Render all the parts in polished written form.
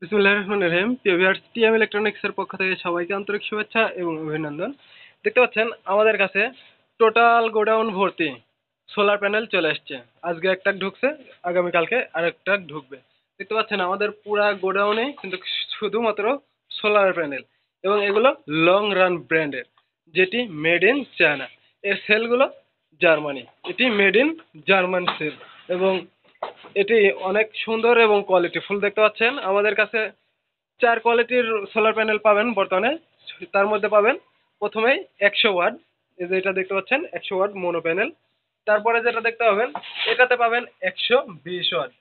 বিসমিল্লাহির রহমানির রহিম। প্রিয় ভিউয়ার্স, টিএম ইলেকট্রনিক্সের পক্ষ থেকে সবাইকে আন্তরিক শুভেচ্ছা এবং অভিনন্দন। দেখতে পাচ্ছেন আমাদের কাছে টোটাল গোডাউন ভর্তি সোলার প্যানেল চলে এসছে। আজকে একটা ঢুকছে, আগামীকালকে আরেকটা ঢুকবে। দেখতে পাচ্ছেন আমাদের পুরা গোডাউনে কিন্তু শুধুমাত্র সোলার প্যানেল এবং এগুলো লং রান ব্র্যান্ডের, যেটি মেড ইন চায়না। এর সেলগুলো জার্মানি, এটি মেড ইন জার্মান সেল এবং এটি অনেক সুন্দর এবং কোয়ালিটিফুল। দেখতে পাচ্ছেন আমাদের কাছে ৪ কোয়ালিটির সোলার প্যানেল পাবেন বর্তমানে। তার মধ্যে পাবেন প্রথমেই ১০০ ওয়াট, এই যে এটা দেখতে পাচ্ছেন ১০০ ওয়াট মোনো প্যানেল। তারপরে যেটা দেখতে পাবেন এটাতে পাবেন ১২০ ওয়াট।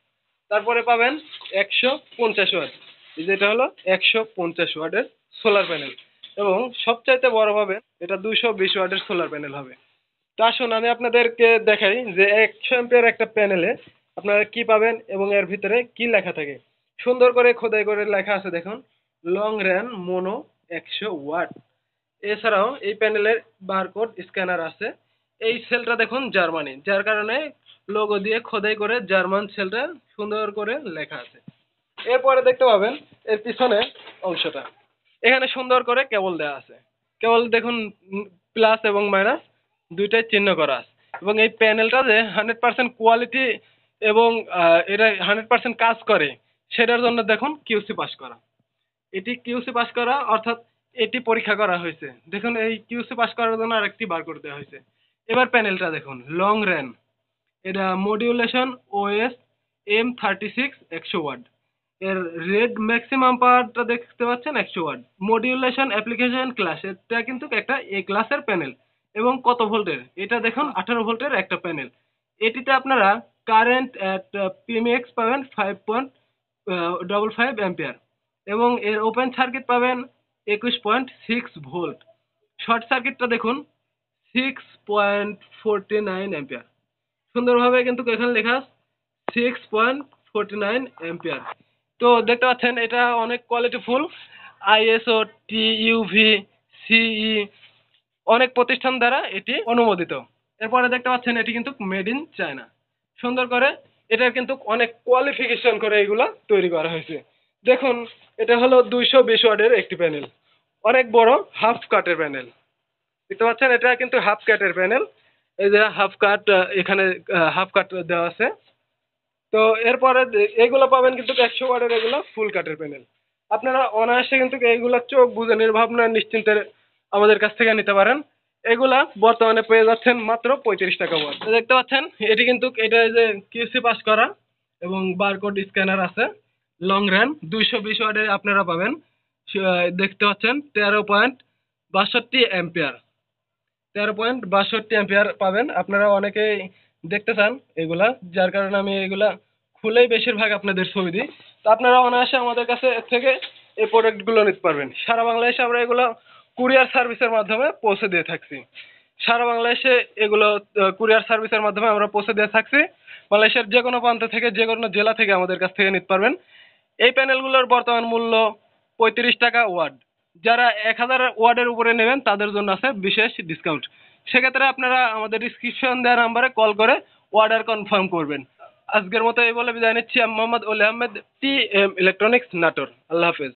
তারপরে পাবেন ১৫০ ওয়াট, এই যে এটা হলো ১৫০ ওয়াটের সোলার প্যানেল। এবং সবচাইতে বড় পাবেন এটা ২২০ ওয়াটের সোলার প্যানেল হবে। তো আসুন আমি আপনাদেরকে দেখাই যে ১০০ অ্যাম্পিয়ার একটা প্যানেলে আপনারা কি পাবেন এবং এর ভিতরে কি লেখা থাকে। সুন্দর করে খোদাই করে লেখা আছে দেখুন, লং র্যান মোনো ১০০ ওয়াট। এছাড়াও এই প্যানেলের বারকোড স্ক্যানার আছে। এই সেলটা দেখুন জার্মানি, যার কারণে লোগো দিয়ে খোদাই করে জার্মান সেলটা সুন্দর করে লেখা আছে। এরপরে দেখতে পাবেন এর পিছনে অংশটা, এখানে সুন্দর করে কেবল দেওয়া আছে। কেবল দেখুন প্লাস এবং মাইনাস দুইটাই চিহ্ন করা আছে। এবং এই প্যানেলটা যে 100% কোয়ালিটি এবং এটা 100% কাজ করে, সেটার জন্য দেখুন কিউসি পাস করা। এটি কিউসি পাস করা অর্থাৎ এটি পরীক্ষা করা হয়েছে। দেখুন এই কিউসি পাস করার জন্য আরেকটি বারকোড দেওয়া হয়েছে। এবার প্যানেলটা দেখুন লং র্যান, এটা মডিউলেশন ওএস M36 100 ওয়াট। এর রেড ম্যাক্সিমাম পাওয়ারটা দেখতে পাচ্ছেন 100 ওয়াট। মডিউলেশন অ্যাপ্লিকেশন ক্লাস, এটা কিন্তু একটা এ ক্লাসের প্যানেল। এবং কত ভোল্টের, এটা দেখুন 18 ভোল্টের একটা প্যানেল। এটিতে আপনারা কারেন্ট অ্যাট পিএমএক্স পাবেন 5.55 অ্যাম্পিয়ার এবং এর ওপেন সার্কিট পাবেন 21.6 ভোল্ট। শর্ট সার্কিটটা দেখুন 6.49 অ্যাম্পিয়ার। সুন্দরভাবে কিন্তু এখানে লেখা 6.49 অ্যাম্পিয়ার। তো দেখতে পাচ্ছেন এটা অনেক কোয়ালিটিফুল, আইএসও, টিইউভি, সিই অনেক প্রতিষ্ঠান দ্বারা এটি অনুমোদিত। এরপরে দেখতে পাচ্ছেন এটি কিন্তু মেড ইন চায়না। সুন্দর করে এটা কিন্তু অনেক কোয়ালিফিকেশন করে এগুলা তৈরি করা হয়েছে। দেখুন এটা হলো ২২০ ওয়াটের একটি প্যানেল, অনেক বড় হাফ কাটের প্যানেল। দেখতে পাচ্ছেন এটা কিন্তু হাফ কাটের প্যানেল। এই যে হাফ কাট, এখানে হাফ কাট দেওয়া আছে। তো এরপরে এইগুলো পাবেন কিন্তু ১০০ ওয়াটের, এগুলো ফুল কাটের প্যানেল। আপনারা অনায়াসে কিন্তু এইগুলা চোখ বুঝে নির্ভাবনা নিশ্চিন্তে আমাদের কাছ থেকে নিতে পারেন। এগুলা বর্তমানে পেয়ে যাচ্ছেন মাত্র ৩৫ টাকা ওয়াট। তো দেখতে পাচ্ছেন এটি কিন্তু এটা যে কিউসি পাস করা এবং বারকোড স্ক্যানার আছে। লং র্যান ২২০ ওয়াটের আপনারা পাবেন। দেখতে পাচ্ছেন 13.62 অ্যাম্পিয়ার, 13.62 অ্যাম্পিয়ার পাবেন। আপনারা অনেকেই দেখতে চান এগুলা, যার কারণে আমি এগুলা খুলেই বেশিরভাগ আপনাদের ছবি দিই। তো আপনারা অনায়াসে আমাদের কাছে থেকে এই প্রোডাক্টগুলো নিতে পারবেন। সারা বাংলাদেশে আমরা এগুলো কুরিয়ার সার্ভিসের মাধ্যমে পৌঁছে দিয়ে থাকছি। সারা বাংলাদেশে এগুলো কুরিয়ার সার্ভিসের মাধ্যমে আমরা পৌঁছে দিয়ে থাকছি। বাংলাদেশের যে কোনো প্রান্ত থেকে, যে কোনো জেলা থেকে আমাদের কাছ থেকে নিতে পারবেন। এই প্যানেলগুলোর বর্তমান মূল্য ৩৫ টাকা ওয়াট। যারা ১০০০ ওয়াটের উপরে নেবেন তাদের জন্য আছে বিশেষ ডিসকাউন্ট। সেক্ষেত্রে আপনারা আমাদের ডিসক্রিপশন দেওয়া নাম্বারে কল করে অর্ডার কনফার্ম করবেন। আজকের মতো এই বলে বিদায় নিচ্ছি। আমি Mohammad Oli Ahmed, T M electronics, Natore. Allah হাফেজ।